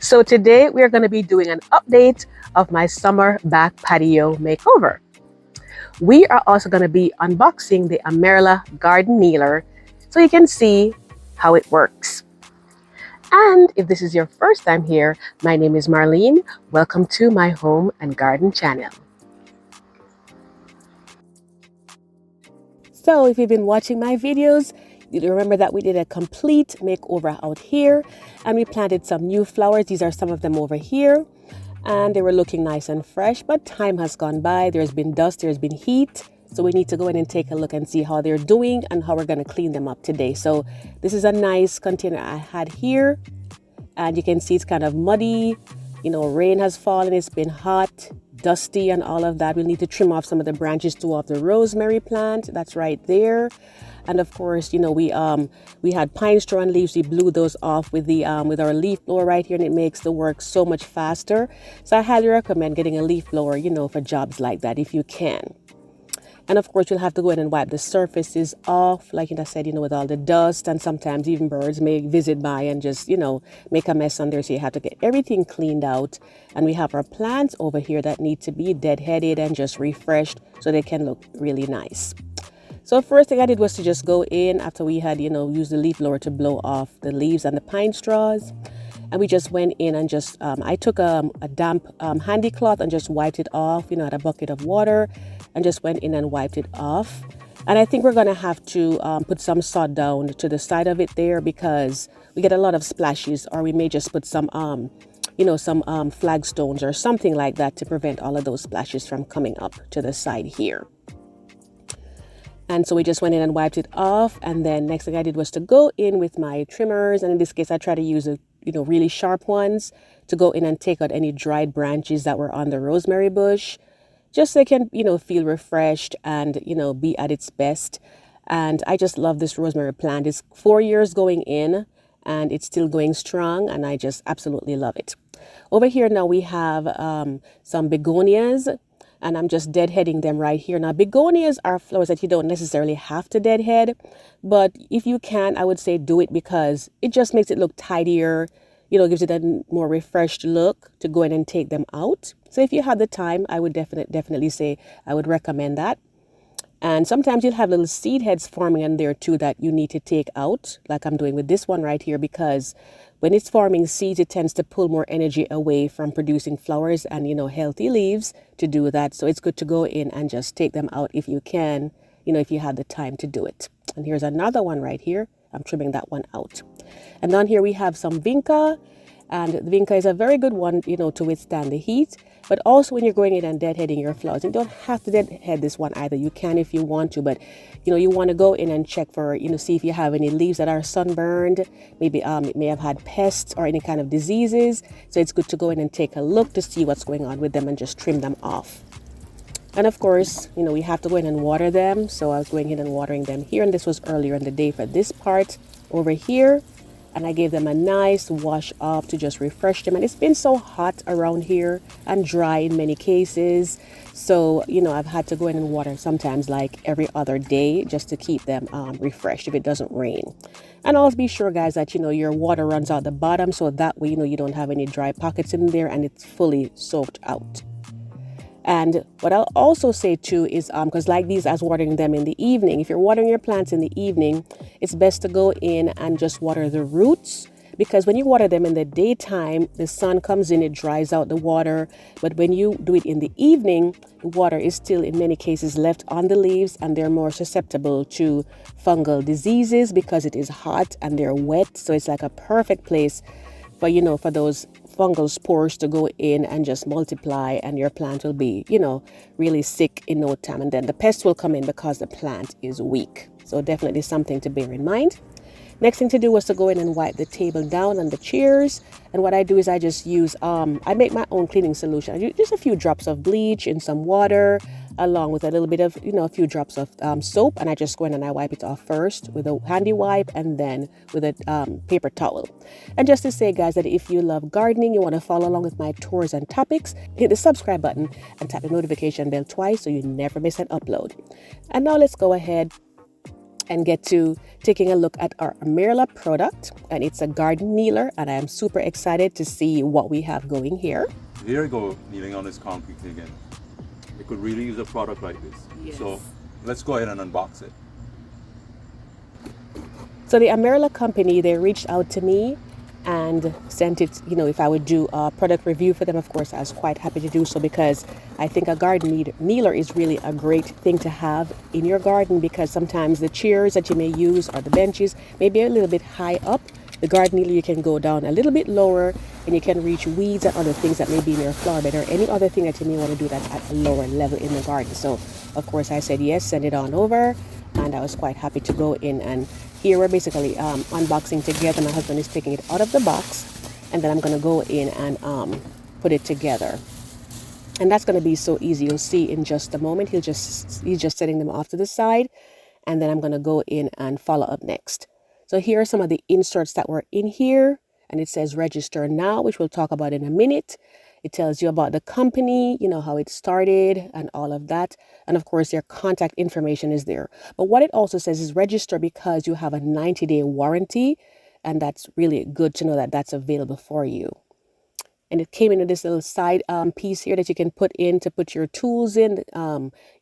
So today we are going to be doing an update of my summer back patio makeover. We are also going to be unboxing the Aimerla Garden Kneeler so you can see how it works. And if this is your first time here, my name is Marlene. Welcome to my home and garden channel. So if you've been watching my videos, you remember that we did a complete makeover out here and we planted some new flowers. These are some of them over here and they were looking nice and fresh, but time has gone by. There's been dust, there's been heat. So we need to go in and take a look and see how they're doing and how we're going to clean them up today. So this is a nice container I had here and you can see it's kind of muddy. You know, rain has fallen, it's been hot, dusty and all of that. We'll need to trim off some of the branches too of the rosemary plant. That's right there. And of course, you know, we had pine straw and leaves. We blew those off with the with our leaf blower right here, and it makes the work so much faster. So I highly recommend getting a leaf blower, you know, for jobs like that if you can. And of course, you'll have to go in and wipe the surfaces off, like I said, you know, with all the dust, and sometimes even birds may visit by and just, you know, make a mess on there. So you have to get everything cleaned out. And we have our plants over here that need to be deadheaded and just refreshed so they can look really nice. So first thing I did was to just go in after we had, you know, used the leaf blower to blow off the leaves and the pine straws. And we just went in and just, I took a damp handy cloth and just wiped it off, you know, at a bucket of water and just went in and wiped it off. And I think we're going to have to put some sod down to the side of it there because we get a lot of splashes, or we may just put some, you know, some flagstones or something like that to prevent all of those splashes from coming up to the side here. And so we just went in and wiped it off. And then next thing I did was to go in with my trimmers. And in this case, I try to use, you know, really sharp ones to go in and take out any dried branches that were on the rosemary bush, just so it can, you know, feel refreshed and, you know, be at its best. And I just love this rosemary plant. It's 4 years going in and it's still going strong. And I just absolutely love it. Over here now we have some begonias. And I'm just deadheading them right here. Now, begonias are flowers that you don't necessarily have to deadhead, but if you can, I would say do it because it just makes it look tidier, you know, gives it a more refreshed look to go in and take them out. So if you have the time, I would definitely say I would recommend that. And sometimes you'll have little seed heads forming in there too that you need to take out, like I'm doing with this one right here, because when it's forming seeds, it tends to pull more energy away from producing flowers and, you know, healthy leaves to do that. So it's good to go in and just take them out if you can, you know, if you have the time to do it. And here's another one right here. I'm trimming that one out. And down here we have some vinca. And the vinca is a very good one, you know, to withstand the heat. But also when you're going in and deadheading your flowers, you don't have to deadhead this one either. You can if you want to, but, you know, you want to go in and check for, you know, see if you have any leaves that are sunburned. Maybe it may have had pests or any kind of diseases. So it's good to go in and take a look to see what's going on with them and just trim them off. And of course, you know, we have to go in and water them. So I was going in and watering them here. And this was earlier in the day for this part over here. And I gave them a nice wash off to just refresh them. And it's been so hot around here and dry in many cases. So, you know, I've had to go in and water sometimes like every other day just to keep them refreshed if it doesn't rain. And always be sure, guys, that, you know, your water runs out the bottom. So that way, you know, you don't have any dry pockets in there and it's fully soaked out. And what I'll also say too is, because like these, I was watering them in the evening. If you're watering your plants in the evening, it's best to go in and just water the roots. Because when you water them in the daytime, the sun comes in, it dries out the water. But when you do it in the evening, the water is still in many cases left on the leaves and they're more susceptible to fungal diseases because it is hot and they're wet. So it's like a perfect place for, you know, for those fungal spores to go in and just multiply, and your plant will be, you know, really sick in no time. And then the pests will come in because the plant is weak. So definitely something to bear in mind. Next thing to do was to go in and wipe the table down and the chairs. And what I do is I just use, I make my own cleaning solution. I use just a few drops of bleach in some water, along with a little bit of, you know, a few drops of soap. And I just go in and I wipe it off first with a handy wipe and then with a paper towel. And just to say, guys, that if you love gardening, you want to follow along with my tours and topics, hit the subscribe button and tap the notification bell twice so you never miss an upload. And now let's go ahead and get to taking a look at our Aimerla product, and it's a garden kneeler, and I am super excited to see what we have going here. Here you go, kneeling on this concrete again. You could really use a product like this. Yes. So let's go ahead and unbox it. So the Aimerla company, they reached out to me and sent it, if I would do a product review for them. Of course, I was quite happy to do so, because I think a garden kneeler is really a great thing to have in your garden, because sometimes the chairs that you may use or the benches may be a little bit high up. The garden kneeler, you can go down a little bit lower and you can reach weeds and other things that may be in your flower bed or any other thing that you may want to do that's at a lower level in the garden. So of course I said yes, send it on over, and I was quite happy to go in. And here we're basically unboxing together. My husband is taking it out of the box, and then I'm going to go in and put it together. And that's going to be so easy. You'll see in just a moment. He's just setting them off to the side, and then I'm going to go in and follow up next. So here are some of the inserts that were in here, and it says register now, which we'll talk about in a minute. It tells you about the company, how it started and all of that. And of course, your contact information is there. But what it also says is register because you have a 90-day warranty. And that's really good to know that that's available for you. And it came in this little side piece here that you can put in to put your tools in,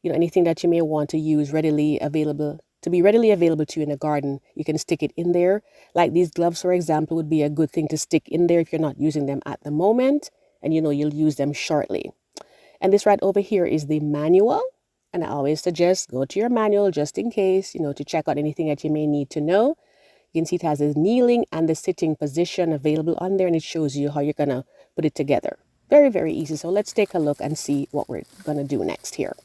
anything that you may want to use readily available to you in the garden. You can stick it in there. Like these gloves, for example, would be a good thing to stick in there if you're not using them at the moment. And you'll use them shortly. And this right over here is the manual. And I always suggest go to your manual just in case, to check out anything that you may need to know. You can see it has the kneeling and the sitting position available on there, and it shows you how you're going to put it together. Very, very easy. So let's take a look and see what we're going to do next here.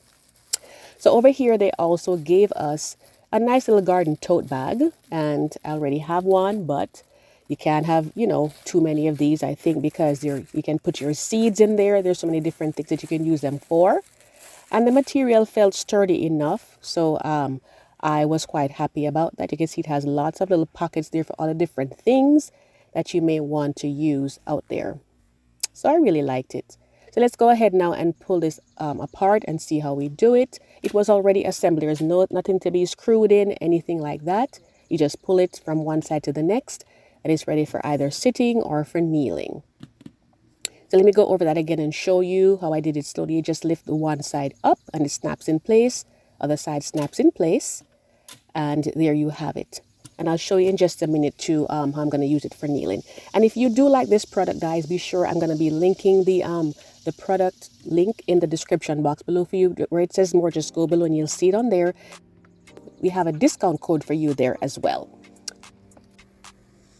So over here, they also gave us a nice little garden tote bag, and I already have one, but you can't have, too many of these, I think, because you can put your seeds in there. There's so many different things that you can use them for. And the material felt sturdy enough. So I was quite happy about that. You can see it has lots of little pockets there for all the different things that you may want to use out there. So I really liked it. So let's go ahead now and pull this apart and see how we do it. It was already assembled. There's nothing to be screwed in, anything like that. You just pull it from one side to the next, and it's ready for either sitting or for kneeling. So let me go over that again and show you how I did it slowly. You just lift the one side up and it snaps in place. Other side snaps in place. And there you have it. And I'll show you in just a minute too how I'm going to use it for kneeling. And if you do like this product, guys, be sure I'm going to be linking the product link in the description box below for you. Where it says more, just go below and you'll see it on there. We have a discount code for you there as well.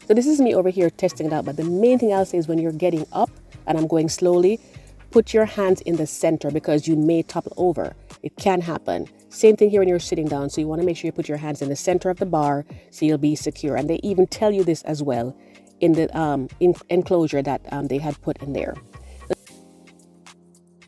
So this is me over here testing it out. But the main thing I'll say is when you're getting up and I'm going slowly, put your hands in the center because you may topple over. It can happen. Same thing here when you're sitting down. So you want to make sure you put your hands in the center of the bar so you'll be secure. And they even tell you this as well in the enclosure that they had put in there.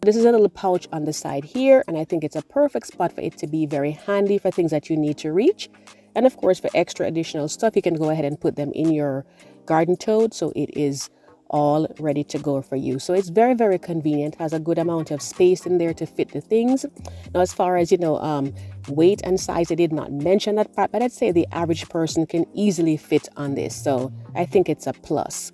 This is a little pouch on the side here, and I think it's a perfect spot for it to be very handy for things that you need to reach. And of course, for extra additional stuff, you can go ahead and put them in your garden tote so it is all ready to go for you. So it's very, very convenient, has a good amount of space in there to fit the things. Now, as far as, weight and size, I did not mention that part, but I'd say the average person can easily fit on this. So I think it's a plus.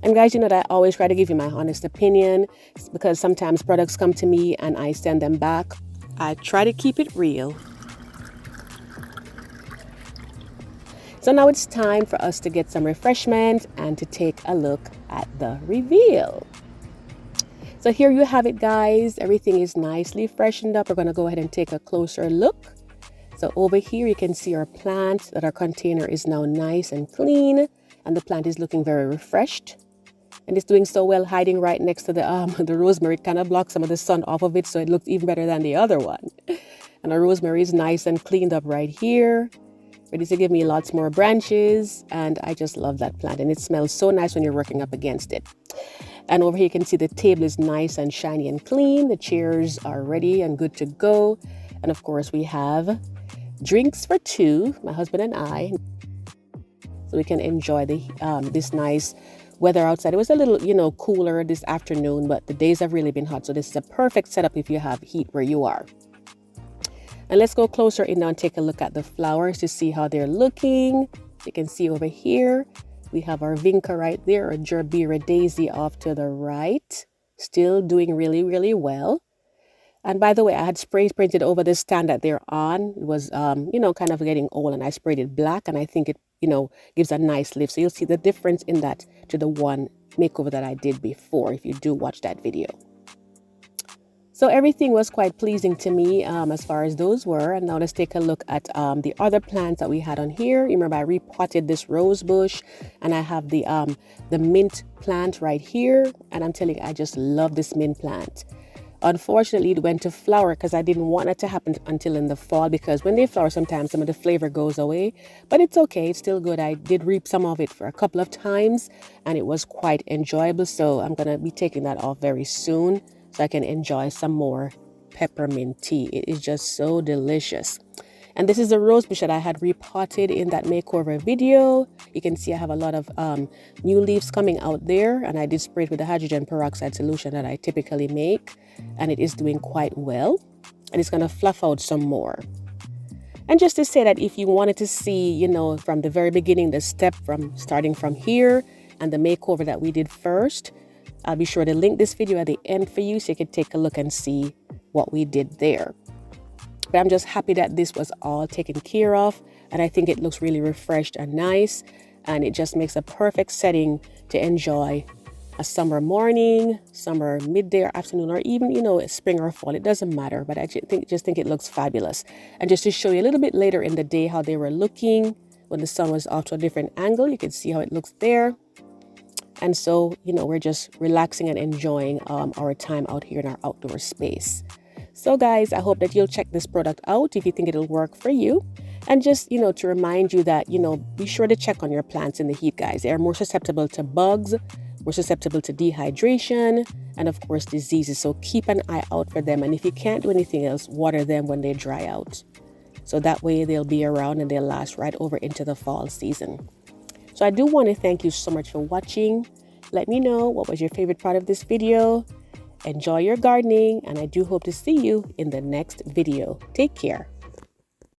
And guys, that I always try to give you my honest opinion because sometimes products come to me and I send them back. I try to keep it real. So now it's time for us to get some refreshment and to take a look at the reveal. So here you have it, guys. Everything is nicely freshened up. We're going to go ahead and take a closer look. So over here, you can see our plant, that our container is now nice and clean, and the plant is looking very refreshed. And it's doing so well hiding right next to the rosemary. It kind of blocks some of the sun off of it, so it looks even better than the other one. And our rosemary is nice and cleaned up right here, ready to give me lots more branches. And I just love that plant. And it smells so nice when you're working up against it. And over here, you can see the table is nice and shiny and clean. The chairs are ready and good to go. And of course, we have drinks for two, my husband and I, so we can enjoy this nice weather outside. It was a little, cooler this afternoon, but the days have really been hot. So this is a perfect setup if you have heat where you are. And let's go closer in now and take a look at the flowers to see how they're looking. You can see over here, we have our vinca right there, or gerbera daisy off to the right. Still doing really, really well. And by the way, I had spray painted over the stand that they're on. It was, kind of getting old, and I sprayed it black, and I think it, gives a nice lift. So you'll see the difference in that to the one makeover that I did before, if you do watch that video. So everything was quite pleasing to me as far as those were. And now let's take a look at the other plants that we had on here. You remember I repotted this rose bush, and I have the mint plant right here. And I'm telling you, I just love this mint plant. Unfortunately, it went to flower because I didn't want it to happen until in the fall, because when they flower, sometimes some of the flavor goes away. But it's okay. It's still good. I did reap some of it for a couple of times, and it was quite enjoyable. So I'm going to be taking that off very soon so I can enjoy some more peppermint tea. It is just so delicious. And this is a rose bush that I had repotted in that makeover video. You can see I have a lot of new leaves coming out there, and I did spray it with the hydrogen peroxide solution that I typically make, and it is doing quite well, and it's going to fluff out some more. And just to say that if you wanted to see, from the very beginning, the step from starting from here and the makeover that we did first, I'll be sure to link this video at the end for you so you can take a look and see what we did there. But I'm just happy that this was all taken care of, and I think it looks really refreshed and nice, and it just makes a perfect setting to enjoy a summer morning, summer midday or afternoon, or even, spring or fall. It doesn't matter, but I just think it looks fabulous. And just to show you a little bit later in the day how they were looking when the sun was off to a different angle, you can see how it looks there. And so, we're just relaxing and enjoying our time out here in our outdoor space. So guys, I hope that you'll check this product out if you think it'll work for you. And just, to remind you that, be sure to check on your plants in the heat, guys. They are more susceptible to bugs, more susceptible to dehydration, and of course diseases. So keep an eye out for them. And if you can't do anything else, water them when they dry out. So that way they'll be around and they'll last right over into the fall season. So I do want to thank you so much for watching. Let me know what was your favorite part of this video. Enjoy your gardening, and I do hope to see you in the next video. Take care.